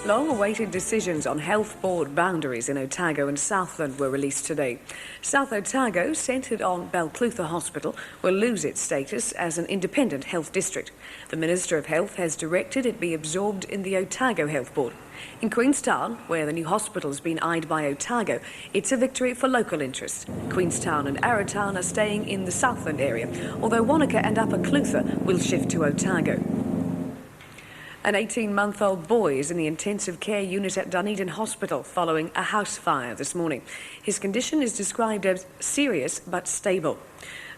Long-awaited decisions on health board boundaries in Otago and Southland were released today. South Otago, centred on Balclutha Hospital, will lose its status as an independent health district. The Minister of Health has directed it be absorbed in the Otago Health Board. In Queenstown, where the new hospital has been eyed by Otago, it's a victory for local interests. Queenstown and Arrowtown are staying in the Southland area, although Wanaka and Upper Clutha will shift to Otago. An 18-month-old boy is in the intensive care unit at Dunedin Hospital following a house fire this morning. His condition is described as serious but stable.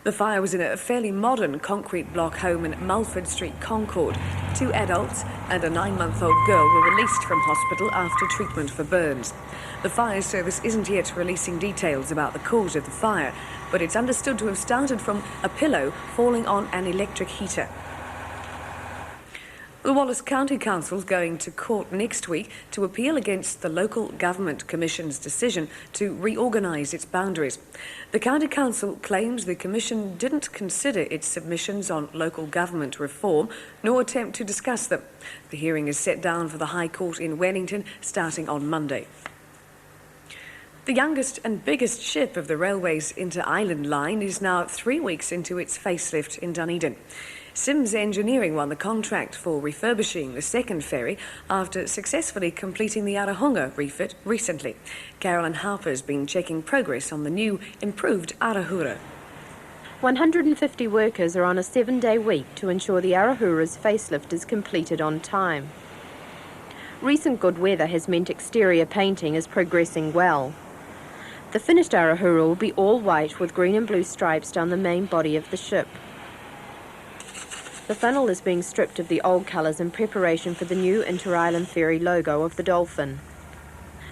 The fire was in a fairly modern concrete block home in Mulford Street, Concord. 2 adults and a 9-month-old girl were released from hospital after treatment for burns. The fire service isn't yet releasing details about the cause of the fire, but it's understood to have started from a pillow falling on an electric heater. The Wallace County Council is going to court next week to appeal against the Local Government Commission's decision to reorganise its boundaries. The County Council claims the Commission didn't consider its submissions on local government reform, nor attempt to discuss them. The hearing is set down for the High Court in Wellington, starting on Monday. The youngest and biggest ship of the railway's inter-island line is now 3 weeks into its facelift in Dunedin. Sims Engineering won the contract for refurbishing the second ferry after successfully completing the Arahunga refit recently. Carolyn Harper's been checking progress on the new, improved Arahura. 150 workers are on a 7-day week to ensure the Arahura's facelift is completed on time. Recent good weather has meant exterior painting is progressing well. The finished Arahura will be all white with green and blue stripes down the main body of the ship. The funnel is being stripped of the old colours in preparation for the new Inter-Island Ferry logo of the dolphin.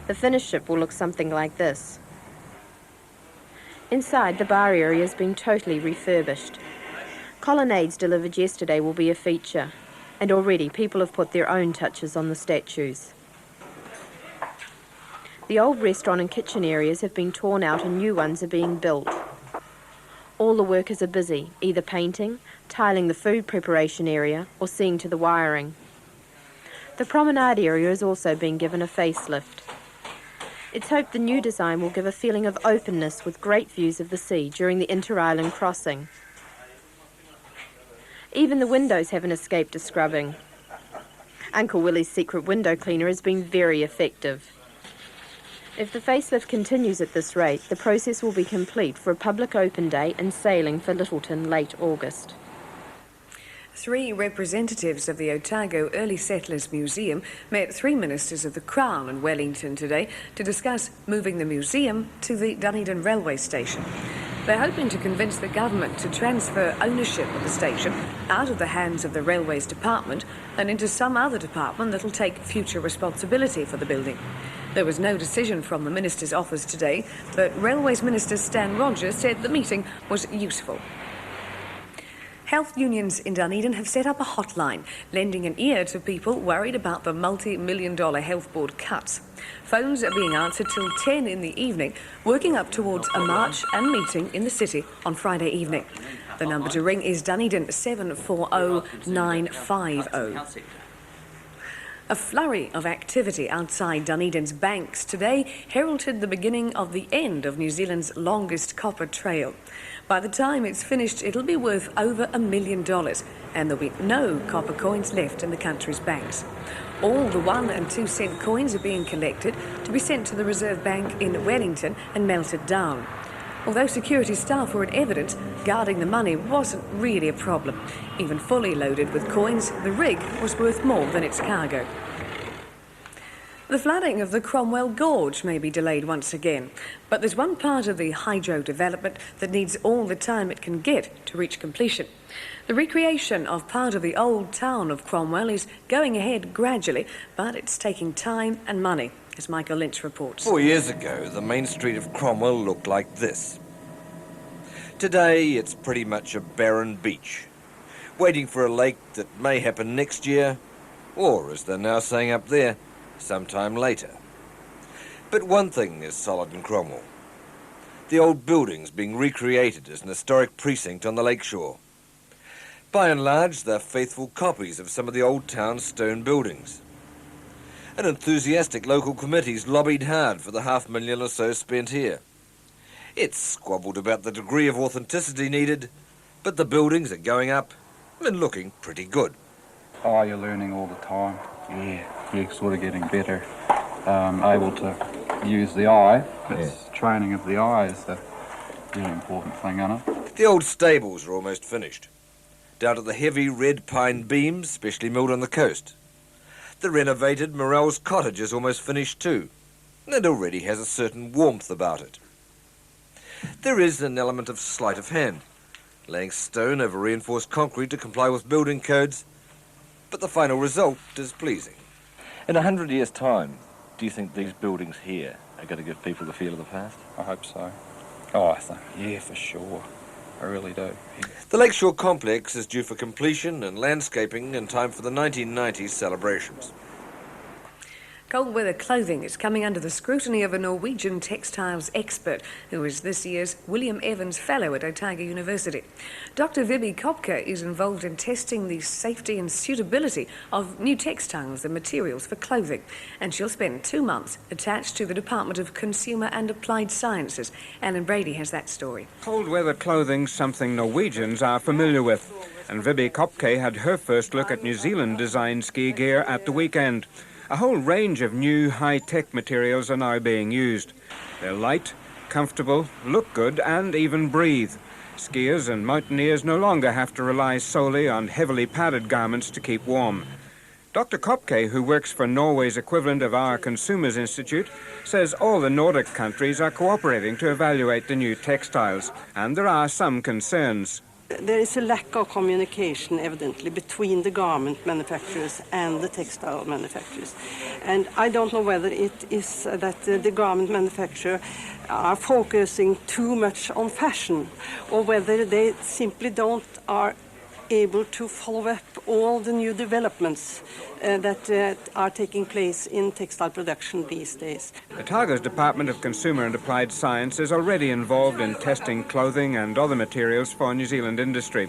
The finished ship will look something like this. Inside, the bar area is being totally refurbished. Colonnades delivered yesterday will be a feature, and already people have put their own touches on the statues. The old restaurant and kitchen areas have been torn out and new ones are being built. All the workers are busy, either painting, tiling the food preparation area, or seeing to the wiring. The promenade area is also being given a facelift. It's hoped the new design will give a feeling of openness with great views of the sea during the inter-island crossing. Even the windows haven't escaped a scrubbing. Uncle Willie's secret window cleaner has been very effective. If the facelift continues at this rate, the process will be complete for a public open day and sailing for Lyttelton late August. 3 representatives of the Otago Early Settlers Museum met 3 ministers of the Crown in Wellington today to discuss moving the museum to the Dunedin railway station. They're hoping to convince the government to transfer ownership of the station out of the hands of the Railways Department and into some other department that'll take future responsibility for the building. There was no decision from the Minister's office today, but Railways Minister Stan Rogers said the meeting was useful. Health unions in Dunedin have set up a hotline, lending an ear to people worried about the multi-million-dollar health board cuts. Phones are being answered till 10 in the evening, working up towards a march and meeting in the city on Friday evening. The number to ring is Dunedin 740950. A flurry of activity outside Dunedin's banks today heralded the beginning of the end of New Zealand's longest copper trail. By the time it's finished, it'll be worth over $1 million, and there'll be no copper coins left in the country's banks. All the 1 and 2 cent coins are being collected to be sent to the Reserve Bank in Wellington and melted down. Although security staff were in evidence, guarding the money wasn't really a problem. Even fully loaded with coins, the rig was worth more than its cargo. The flooding of the Cromwell Gorge may be delayed once again, but there's one part of the hydro development that needs all the time it can get to reach completion. The recreation of part of the old town of Cromwell is going ahead gradually, but it's taking time and money, as Michael Lynch reports. 4 years ago, the main street of Cromwell looked like this. Today, it's pretty much a barren beach, waiting for a lake that may happen next year, or, as they're now saying up there, sometime later. But one thing is solid in Cromwell: the old buildings being recreated as an historic precinct on the lakeshore. By and large, they're faithful copies of some of the old town's stone buildings. and enthusiastic local committees lobbied hard for the $500,000 or so spent here. It's squabbled about the degree of authenticity needed, but the buildings are going up and looking pretty good. Oh, you're learning all the time. Yeah, you're sort of getting better, able to use the eye. It's training of the eye is the really important thing, isn't it? The old stables are almost finished, down to the heavy red pine beams specially milled on the coast. The renovated Morell's cottage is almost finished too, and it already has a certain warmth about it. There is an element of sleight of hand, laying stone over reinforced concrete to comply with building codes, but the final result is pleasing. In 100 years' time, do you think these buildings here are going to give people the feel of the past? I hope so. Oh, I think, yeah, for sure. I really do. Yeah. The Lakeshore complex is due for completion and landscaping in time for the 1990s celebrations. Cold weather clothing is coming under the scrutiny of a Norwegian textiles expert who is this year's William Evans Fellow at Otago University. Dr. Vibi Kopke is involved in testing the safety and suitability of new textiles and materials for clothing, and she'll spend 2 months attached to the Department of Consumer and Applied Sciences. Alan Brady has that story. Cold weather clothing's something Norwegians are familiar with, and Vibi Kopke had her first look at New Zealand-designed ski gear at the weekend. A whole range of new high-tech materials are now being used. They're light, comfortable, look good and even breathe. Skiers and mountaineers no longer have to rely solely on heavily padded garments to keep warm. Dr. Kopke, who works for Norway's equivalent of our Consumers Institute, says all the Nordic countries are cooperating to evaluate the new textiles, and there are some concerns. There is a lack of communication, evidently, between the garment manufacturers and the textile manufacturers. And I don't know whether it is that the garment manufacturers are focusing too much on fashion, or whether they simply are able to follow up all the new developments that are taking place in textile production these days. Otago's Department of Consumer and Applied Science is already involved in testing clothing and other materials for New Zealand industry.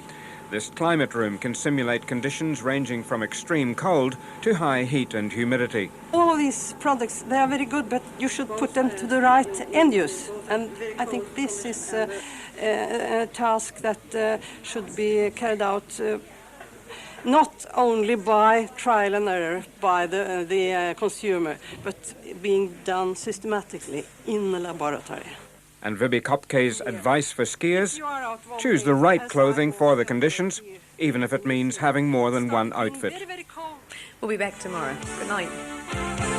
This climate room can simulate conditions ranging from extreme cold to high heat and humidity. All of these products, they are very good, but you should put them to the right end use. And I think this is a task that should be carried out not only by trial and error by the consumer, but being done systematically in the laboratory. And Vibi Kopke's advice for skiers: choose the right clothing for the conditions, even if it means having more than one outfit. We'll be back tomorrow. Good night.